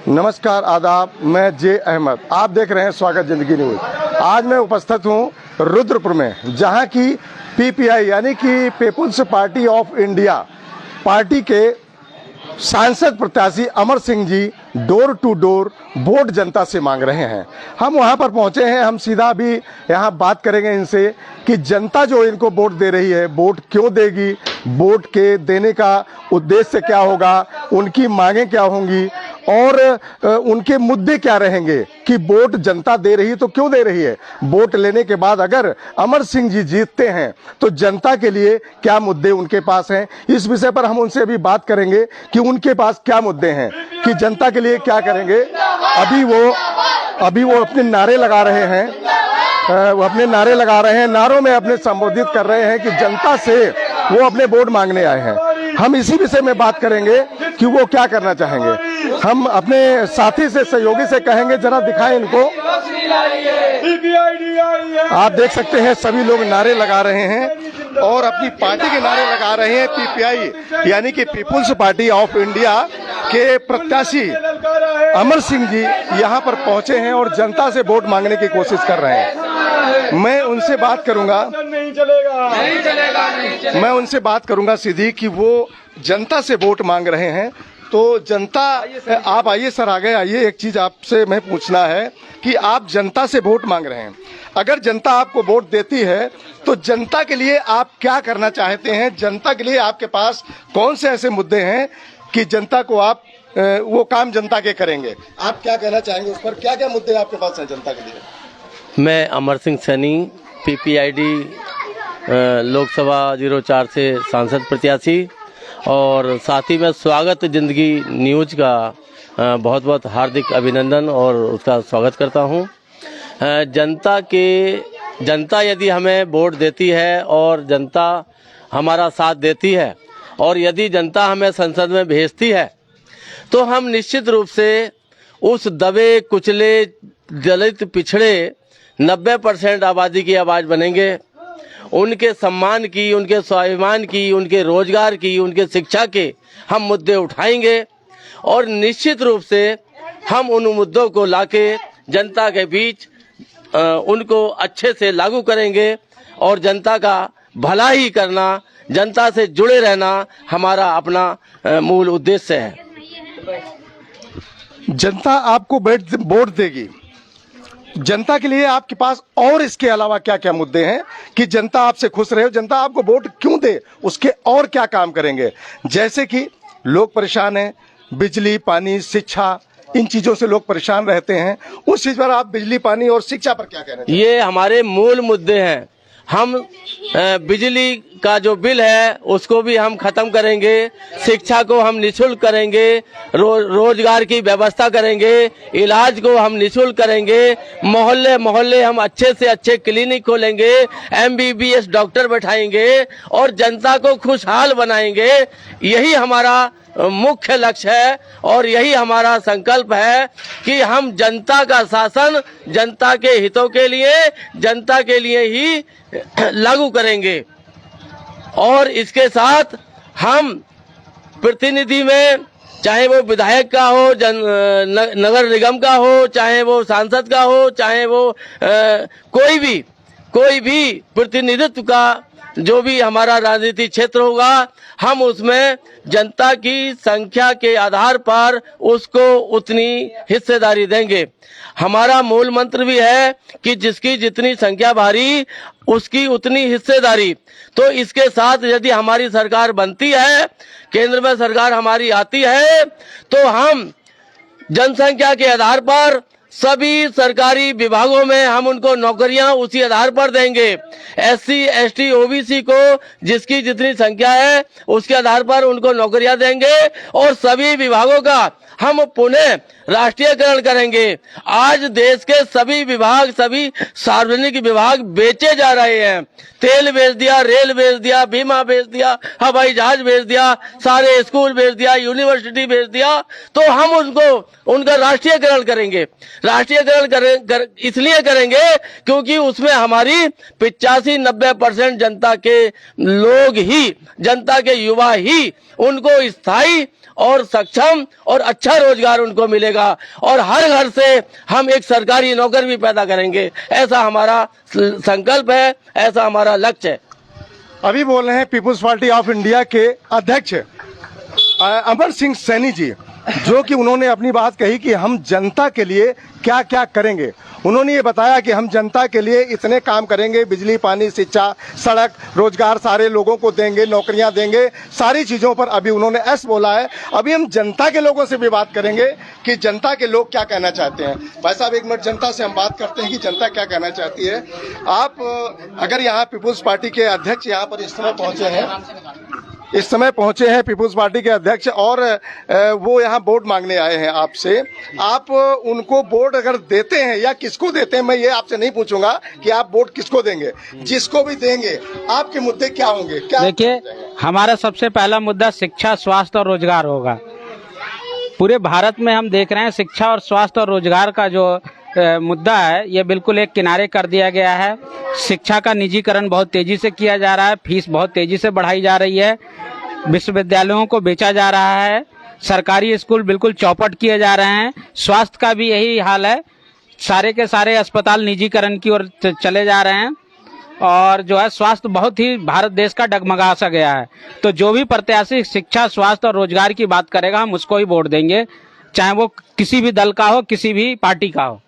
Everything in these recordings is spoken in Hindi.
नमस्कार, आदाब। मैं जे अहमद, आप देख रहे हैं स्वागत जिंदगी न्यूज। आज मैं उपस्थित हूं रुद्रपुर में, जहां की पीपीआई यानी कि people's party of India party के सांसद प्रत्याशी Amar Singh ji door to door vote जनता से मांग रहे हैं। हम वहां पर पहुंचे हैं। हम सीधा भी यहां बात करेंगे इनसे कि जनता जो इनको वोट दे रही है, वोट क्यों देगी, वोट के देने का उद्देश्य क्या होगा, उनकी मांगें क्या होंगी और उनके मुद्दे क्या रहेंगे कि वोट जनता दे रही है तो क्यों दे रही है। वोट लेने के बाद अगर अमर सिंह जी जीतते हैं तो जनता के लिए क्या मुद्दे उनके पास हैं, इस विषय पर हम उनसे अभी बात करेंगे कि उनके पास क्या मुद्दे हैं, कि जनता के लिए क्या करेंगे। अभी वो अपने नारे लगा रहे हैं, वो अपने नारे लगा रहे हैं, नारों में अपने संबोधित कर रहे हैं कि जनता से वो अपने वोट मांगने आए हैं। हम इसी विषय में बात करेंगे कि वो क्या करना चाहेंगे। हम अपने साथी से, सहयोगी से कहेंगे जरा दिखाएं इनको। आप देख सकते हैं सभी लोग नारे लगा रहे हैं और अपनी पार्टी के नारे लगा रहे हैं। पीपीआई यानी कि पीपुल्स पार्टी ऑफ इंडिया के प्रत्याशी अमर सिंह जी यहाँ पर पहुंचे हैं और जनता से वोट मांगने की कोशिश कर रहे हैं। मैं उनसे बात करूंगा, मैं उनसे बात करूंगा सीधी कि वो जनता से वोट मांग रहे हैं। तो जनता, आप आइए सर, आगे आइए। एक चीज आपसे मैं पूछना है कि आप जनता से वोट मांग रहे हैं, अगर जनता आपको वोट देती है तो जनता के लिए आप क्या करना चाहते हैं? जनता के लिए आपके पास कौन से ऐसे मुद्दे हैं कि जनता को आप वो काम जनता के करेंगे? आप क्या कहना चाहेंगे उस पर? क्या क्या मुद्दे आपके पास हैं जनता के लिए? मैं अमर सिंह सैनी, पीपीआईडी लोकसभा 04 से सांसद प्रत्याशी और साथ ही में स्वागत जिंदगी न्यूज का बहुत बहुत हार्दिक अभिनंदन और उसका स्वागत करता हूं। जनता यदि हमें वोट देती है और जनता हमारा साथ देती है और यदि जनता हमें संसद में भेजती है तो हम निश्चित रूप से उस दबे कुचले दलित पिछड़े 90% आबादी की आवाज बनेंगे। उनके सम्मान की, उनके स्वाभिमान की, उनके रोजगार की, उनके शिक्षा के हम मुद्दे उठाएंगे और निश्चित रूप से हम उन मुद्दों को लाके जनता के बीच उनको अच्छे से लागू करेंगे और जनता का भला ही करना, जनता से जुड़े रहना हमारा अपना मूल उद्देश्य है। जनता आपको वोट देगी, जनता के लिए आपके पास और इसके अलावा क्या क्या मुद्दे हैं कि जनता आपसे खुश रहे? जनता आपको वोट क्यों दे, उसके और क्या काम करेंगे? जैसे कि लोग परेशान हैं, बिजली, पानी, शिक्षा, इन चीजों से लोग परेशान रहते हैं। उस चीज पर आप बिजली, पानी और शिक्षा पर क्या कहना चाहिए? ये हमारे मूल मुद्दे हैं। हम बिजली का जो बिल है उसको भी हम खत्म करेंगे, शिक्षा को हम निःशुल्क करेंगे, रोजगार की व्यवस्था करेंगे, इलाज को हम निःशुल्क करेंगे, मोहल्ले मोहल्ले हम अच्छे से अच्छे क्लिनिक खोलेंगे, MBBS डॉक्टर बैठाएंगे और जनता को खुशहाल बनाएंगे। यही हमारा मुख्य लक्ष्य है और यही हमारा संकल्प है कि हम जनता का शासन जनता के हितों के लिए, जनता के लिए ही लागू करेंगे। और इसके साथ हम प्रतिनिधि में, चाहे वो विधायक का हो, नगर निगम का हो, चाहे वो सांसद का हो, चाहे वो कोई भी प्रतिनिधित्व का जो भी हमारा राजनीतिक क्षेत्र होगा, हम उसमें जनता की संख्या के आधार पर उसको उतनी हिस्सेदारी देंगे। हमारा मूल मंत्र भी है कि जिसकी जितनी संख्या भारी उसकी उतनी हिस्सेदारी। तो इसके साथ यदि हमारी सरकार बनती है, केंद्र में सरकार हमारी आती है, तो हम जनसंख्या के आधार पर सभी सरकारी विभागों में हम उनको नौकरियां उसी आधार पर देंगे। SC, ST, OBC को जिसकी जितनी संख्या है उसके आधार पर उनको नौकरियां देंगे और सभी विभागों का हम पुनः राष्ट्रीयकरण करेंगे। आज देश के सभी विभाग, सभी सार्वजनिक विभाग बेचे जा रहे हैं। तेल बेच दिया, रेल बेच दिया, बीमा बेच दिया, हवाई जहाज बेच दिया, सारे स्कूल बेच दिया, यूनिवर्सिटी बेच दिया। तो हम उनका राष्ट्रीयकरण करेंगे। राष्ट्रीयकरण इसलिए करेंगे क्योंकि उसमें हमारी 85-90% जनता के लोग ही, जनता के युवा ही, उनको स्थायी और सक्षम और अच्छा रोजगार उनको मिलेगा और हर घर से हम एक सरकारी नौकर भी पैदा करेंगे। ऐसा हमारा संकल्प है, ऐसा हमारा लक्ष्य है। अभी बोल रहे हैं पीपुल्स पार्टी ऑफ इंडिया के अध्यक्ष अमर सिंह सैनी जी, जो कि उन्होंने अपनी बात कही कि हम जनता के लिए क्या क्या करेंगे। उन्होंने ये बताया कि हम जनता के लिए इतने काम करेंगे, बिजली, पानी, शिक्षा, सड़क, रोजगार सारे लोगों को देंगे, नौकरियां देंगे, सारी चीजों पर अभी उन्होंने एस बोला है। अभी हम जनता के लोगों से भी बात करेंगे कि जनता के लोग क्या कहना चाहते हैं। भाई साहब, एक मिनट जनता से हम बात करते हैं कि जनता क्या कहना चाहती है। आप अगर यहाँ पीपुल्स पार्टी के अध्यक्ष यहाँ पर इस समय पहुंचे हैं पीपुल्स पार्टी के अध्यक्ष, और वो यहाँ वोट मांगने आए हैं आपसे। आप उनको वोट अगर देते हैं या किसको देते हैं, मैं ये आपसे नहीं पूछूंगा कि आप वोट किसको देंगे, जिसको भी देंगे आपके मुद्दे क्या होंगे? क्या देखिए, हमारा सबसे पहला मुद्दा शिक्षा, स्वास्थ्य और रोजगार होगा। पूरे भारत में हम देख रहे हैं शिक्षा और स्वास्थ्य और रोजगार का जो मुद्दा है, ये बिल्कुल एक किनारे कर दिया गया है। शिक्षा का निजीकरण बहुत तेजी से किया जा रहा है, फीस बहुत तेजी से बढ़ाई जा रही है, विश्वविद्यालयों को बेचा जा रहा है, सरकारी स्कूल बिल्कुल चौपट किए जा रहे हैं। स्वास्थ्य का भी यही हाल है, सारे के सारे अस्पताल निजीकरण की ओर चले जा रहे हैं और जो है स्वास्थ्य बहुत ही भारत देश का डगमगा सा गया है। तो जो भी प्रत्याशी शिक्षा, स्वास्थ्य और रोजगार की बात करेगा, हम उसको ही वोट देंगे, चाहे वो किसी भी दल का हो, किसी भी पार्टी का हो।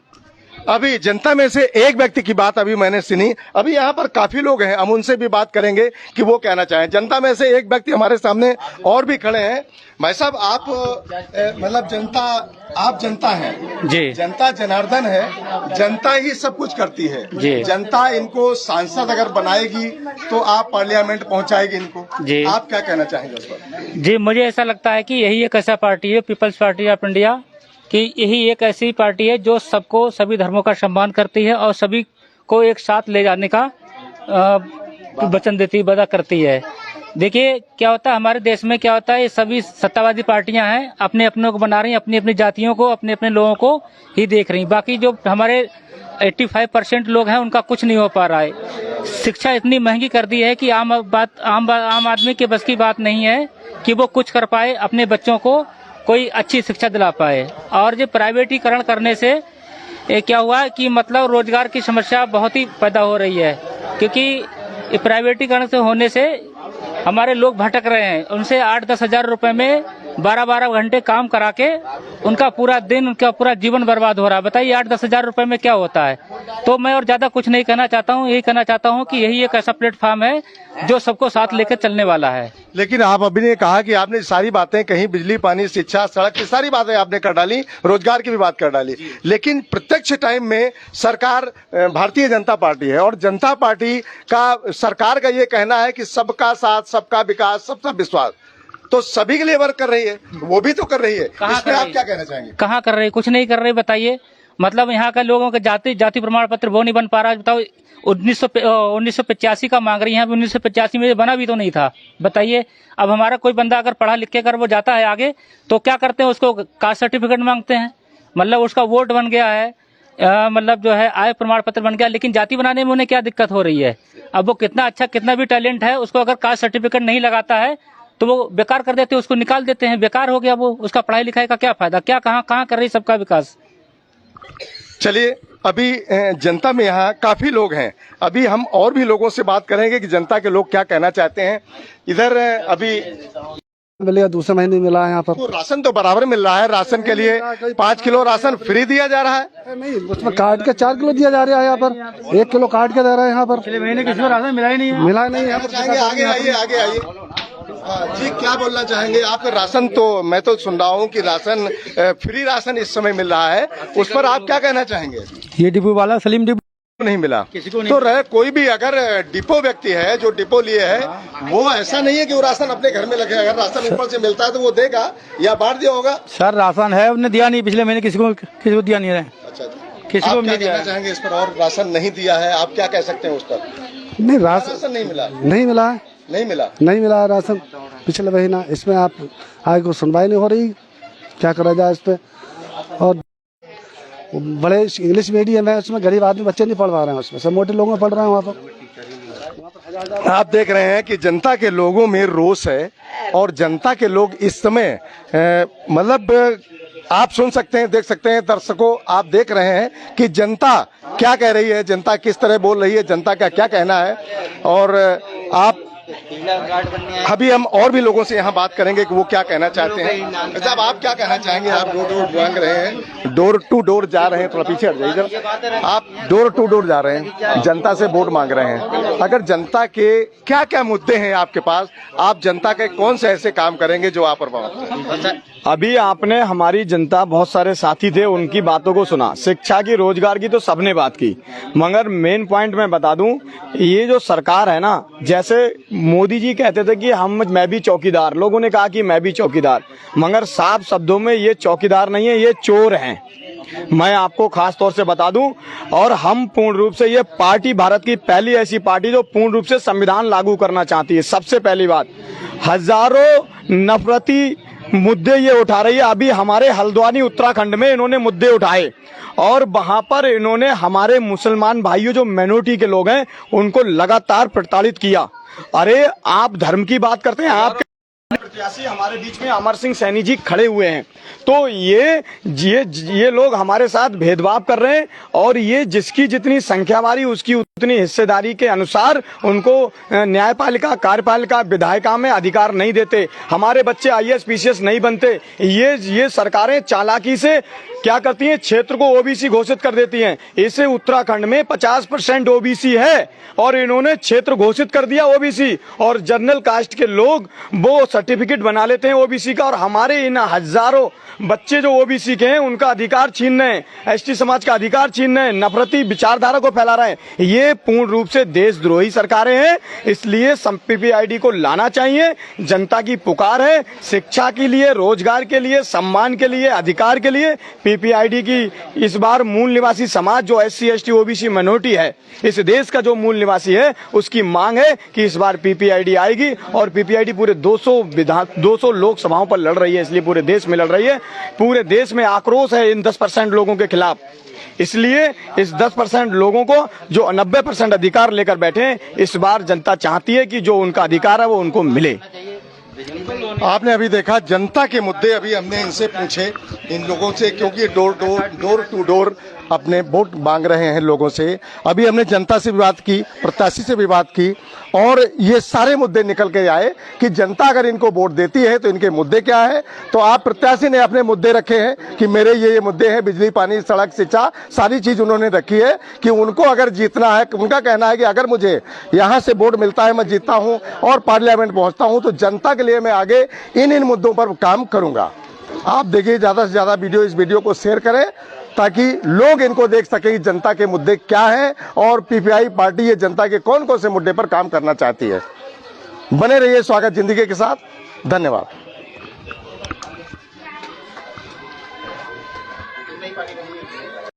अभी जनता में से एक व्यक्ति की बात अभी मैंने सुनी, अभी यहाँ पर काफी लोग हैं, हम उनसे भी बात करेंगे कि वो कहना चाहें। जनता में से एक व्यक्ति हमारे सामने और भी खड़े हैं। भाई साहब, आप मतलब जनता, आप जनता हैं जी, जनता जनार्दन है, जनता ही सब कुछ करती है जी। जनता इनको सांसद अगर बनाएगी तो आप पार्लियामेंट पहुंचाएगी इनको जी। आप क्या कहना चाहेंगे उस पर? जी, मुझे ऐसा लगता है कि यही एक ऐसा पार्टी है, पीपल्स पार्टी ऑफ इंडिया, कि यही एक ऐसी पार्टी है जो सबको, सभी धर्मों का सम्मान करती है और सभी को एक साथ ले जाने का वचन देती, वादा करती है। देखिए क्या होता है हमारे देश में, क्या होता है, ये सभी सत्तावादी पार्टियां हैं, अपने अपनों को बना रही हैं, अपनी अपनी जातियों को, अपने अपने लोगों को ही देख रही। बाकी जो हमारे 85% लोग हैं उनका कुछ नहीं हो पा रहा है। शिक्षा इतनी महंगी कर दी है कि आम आदमी के बस की बात नहीं है कि वो कुछ कर पाए, अपने बच्चों को कोई अच्छी शिक्षा दिला पाए। और जो प्राइवेटीकरण करने से क्या हुआ कि मतलब रोजगार की समस्या बहुत ही पैदा हो रही है, क्योंकि प्राइवेटीकरण से होने से हमारे लोग भटक रहे हैं। उनसे 8-10 हजार रुपए में 12-12 घंटे काम करा के उनका पूरा दिन, उनका पूरा जीवन बर्बाद हो रहा है। बताइए 8-10 हजार रुपए में क्या होता है। तो मैं और ज्यादा कुछ नहीं कहना चाहता हूँ, यही कहना चाहता हूँ कि यही एक ऐसा प्लेटफॉर्म है जो सबको साथ लेकर चलने वाला है। लेकिन आप अभी ने कहा कि आपने सारी बातें कहीं, बिजली, पानी, शिक्षा, सड़क की सारी बातें आपने कर डाली, रोजगार की भी बात कर डाली, लेकिन प्रत्यक्ष टाइम में सरकार भारतीय जनता पार्टी है और जनता पार्टी का, सरकार का ये कहना है कि सबका साथ, सबका विकास, सबका विश्वास, तो सभी के लिए वर्क कर रही है, वो भी तो कर रही है। इसमें आप क्या कहना चाहेंगे? कहाँ कर रही, कुछ नहीं कर रही। बताइए, मतलब यहाँ का लोगों के जाति प्रमाण पत्र वो नहीं बन पा रहा। बताओ 1985 का मांग रही है, 1985 में बना भी तो नहीं था। बताइए, अब हमारा कोई बंदा अगर पढ़ा लिख के अगर वो जाता है आगे, तो क्या करते हैं, उसको कास्ट सर्टिफिकेट मांगते हैं, मतलब उसका वोट बन गया है, मतलब जो है आय प्रमाण पत्र बन गया, लेकिन जाति बनाने में उन्हें क्या दिक्कत हो रही है। अब वो कितना अच्छा, कितना भी टैलेंट है, उसको अगर कास्ट सर्टिफिकेट नहीं लगाता है तो वो बेकार कर देते हैं, उसको निकाल देते हैं, बेकार हो गया वो, उसका पढ़ाई लिखाई का क्या फायदा, क्या कहाँ कर रही सबका विकास। चलिए, अभी जनता में यहाँ काफी लोग हैं, अभी हम और भी लोगों से बात करेंगे कि जनता के लोग क्या कहना चाहते हैं। इधर अभी मिलेगा, दूसरे महीने मिला है यहाँ पर। तो राशन तो बराबर मिल रहा है, राशन के लिए 5 किलो राशन फ्री दिया जा रहा है। नहीं, उसमें काट के 4 किलो दिया जा रहा है यहाँ पर, 1 किलो काट के दे रहा है यहाँ पर। पिछले महीने किसी को राशन मिला ही नहीं है, मिला नहीं है। आगे आइए, आगे आइए। जी, क्या बोलना चाहेंगे आप? राशन तो मैं तो सुन रहा हूँ कि राशन, फ्री राशन इस समय मिल रहा है, उस पर आप क्या कहना चाहेंगे? ये डिपो वाला सलीम डिपो नहीं मिला किसी को नहीं। तो रहे, कोई भी अगर डिपो व्यक्ति है जो डिपो लिए है, वो ऐसा नहीं है कि वो राशन अपने घर में लगे, अगर राशन ऊपर से मिलता है तो वो देगा या बांट दिया होगा। सर राशन है, उन्हें दिया नहीं, पिछले महीने किसी को दिया नहीं है। अच्छा, किसी को नहीं दिया। कहना चाहेंगे इस पर? और राशन नहीं दिया है, आप क्या कह सकते हैं उस पर? नहीं, राशन नहीं मिला, नहीं मिला है, नहीं मिला राशन पिछले महीना। इसमें आप आगे को सुनवाई नहीं हो रही, क्या करा जाए इस पे। और बड़े इंग्लिश मीडियम है, उसमें गरीब आदमी बच्चे नहीं पढ़ पा रहे हैं, उसमें सब मोटे लोग में पढ़ रहे हैं वहाँ पर। आप देख रहे हैं कि जनता के लोगों में रोष है और जनता के लोग इस समय मतलब आप सुन सकते हैं, देख सकते हैं दर्शकों, आप देख रहे हैं कि जनता क्या कह रही है, जनता किस तरह बोल रही है, जनता का क्या कहना है। और आप अभी हम और भी लोगों से यहाँ बात करेंगे कि वो क्या कहना चाहते हैं। साहब आप क्या कहना चाहेंगे? आप डोर टू डोर मांग रहे हैं, डोर टू डोर जा रहे हैं, थोड़ा पीछे हट जाइए इधर। आप डोर टू डोर जा रहे हैं, जनता से वोट मांग रहे हैं। अगर जनता के क्या क्या मुद्दे हैं आपके पास, आप जनता के कौन से ऐसे काम करेंगे जो आप पर? अभी आपने हमारी जनता, बहुत सारे साथी थे, उनकी बातों को सुना, शिक्षा की, रोजगार की तो सबने बात की, मगर मेन पॉइंट मैं बता दूं, ये जो सरकार है ना, जैसे मोदी जी कहते थे कि मैं भी चौकीदार, लोगों ने कहा कि मैं भी चौकीदार, मगर साफ शब्दों में ये चौकीदार नहीं है, ये चोर हैं। मैं आपको खास तौर से बता दूं, और हम पूर्ण रूप से, ये पार्टी भारत की पहली ऐसी पार्टी जो पूर्ण रूप से संविधान लागू करना चाहती है। सबसे पहली बात, हजारों नफरती मुद्दे ये उठा रही है। अभी हमारे हल्द्वानी उत्तराखंड में इन्होंने मुद्दे उठाए और वहां पर इन्होंने हमारे मुसलमान भाइयों जो माइनॉरिटी के लोग हैं उनको लगातार प्रताड़ित किया। अरे आप धर्म की बात करते हैं, आपके प्रत्याशी हमारे बीच में अमर सिंह सैनी जी खड़े हुए हैं, तो ये लोग हमारे साथ भेदभाव कर रहे हैं और ये जिसकी जितनी संख्या वारी उसकी उतनी हिस्सेदारी के अनुसार उनको न्यायपालिका, कार्यपालिका, विधायिका में अधिकार नहीं देते। हमारे बच्चे IAS PCS नहीं बनते। ये सरकारें चालाकी से क्या करती हैं, क्षेत्र को OBC घोषित कर देती हैं। इसे उत्तराखंड में 50% OBC है और इन्होंने क्षेत्र घोषित कर दिया OBC, और जनरल कास्ट के लोग वो सर्टिफिकेट बना लेते हैं OBC का, और हमारे इन हजारों बच्चे जो OBC के हैं उनका अधिकार छीन रहे हैं, ST समाज का अधिकार छीन रहे हैं, नफरती विचारधारा को फैला रहे हैं। ये पूर्ण रूप से देशद्रोही सरकारें हैं, इसलिए PPID को लाना चाहिए। जनता की पुकार है, शिक्षा के लिए, रोजगार के लिए, सम्मान के लिए, अधिकार के लिए। PPID की इस बार मूल निवासी समाज जो SC ST OBC माइनॉरिटी है, इस देश का जो मूल निवासी है, उसकी मांग है कि इस बार PPID आएगी, और PPID पूरे 200 लोकसभाओं पर लड़ रही है, इसलिए पूरे देश में लड़ रही है। पूरे देश में आक्रोश है इन 10% लोगों के खिलाफ, इसलिए इस 10% लोगों को जो 90% अधिकार लेकर बैठे हैं, इस बार जनता चाहती है कि जो उनका अधिकार है वो उनको मिले। आपने अभी देखा जनता के मुद्दे, अभी हमने इनसे पूछे, इन लोगों से, क्योंकि डोर टू डोर अपने वोट मांग रहे हैं लोगों से। अभी हमने जनता से भी बात की, प्रत्याशी से भी बात की, और ये सारे मुद्दे निकल के आए कि जनता अगर इनको वोट देती है तो इनके मुद्दे क्या है। तो आप प्रत्याशी ने अपने मुद्दे रखे हैं कि मेरे ये मुद्दे हैं, बिजली, पानी, सड़क, शिक्षा, सारी चीज उन्होंने रखी है कि उनको अगर जीतना है। उनका कहना है कि अगर मुझे यहाँ से वोट मिलता है, मैं जीतता हूँ और पार्लियामेंट पहुंचता हूँ, तो जनता के लिए मैं आगे इन मुद्दों पर काम करूंगा। आप देखिए, ज्यादा से ज्यादा इस वीडियो को शेयर करें ताकि लोग इनको देख सके कि जनता के मुद्दे क्या हैं और PPI पार्टी ये जनता के कौन कौन से मुद्दे पर काम करना चाहती है। बने रहिए स्वागत जिंदगी के साथ। धन्यवाद।